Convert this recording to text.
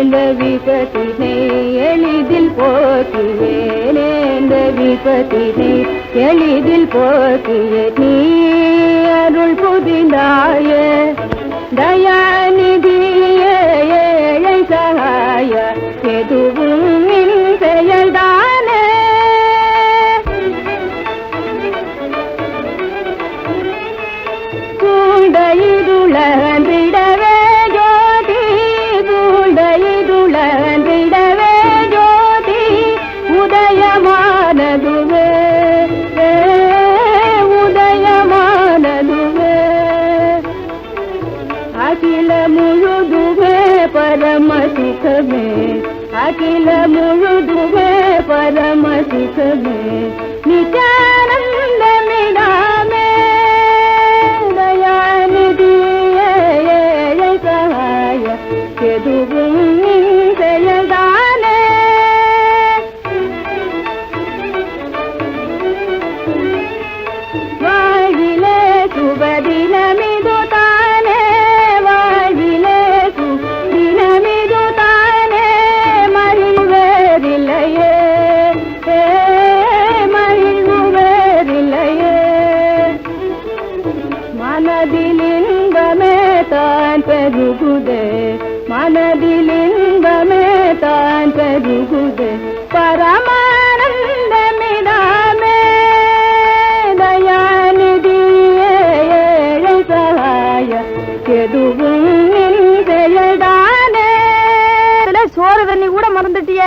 இந்த விபத்தினை எளிதில் போக்கியேனே இந்த விபத்தினை எளிதில் போக்கிய நீ அருள் புதிந்தாய தயாநிதிய ஏழை சகாய எதுவும் நின் செயல்தானே சூழ்ந்தயிதுளந்திடவே ஜோதி சூழ்ந்தயிதுளந்திடவே ஜோதி உதயமானதுவே உதயமானதுவே அகில முழுதுவே பரம சுகமே அகில முழுதுவே பரம சுகமே நித்யானந்தமிடாமே தயாநிதிய ஏழை சகாய எதுவும் நின் செயல்தானே வாழ்விலே சுபதினமிது தானே வாழ்விலே சுதினமிது தானே மகிழ்வேறில்லையே மகிழ்வேறில்லையே மனதில் இன்பமே தான் பெருகுதே மனதில் இன்பமே தான் பெருகுதே பரமானந்தமிடாமே தயாநிதிய ஏழை சகாய எதுவும் நின் செயல்தானே சோறு தண்ணி கூட மறந்துட்டிய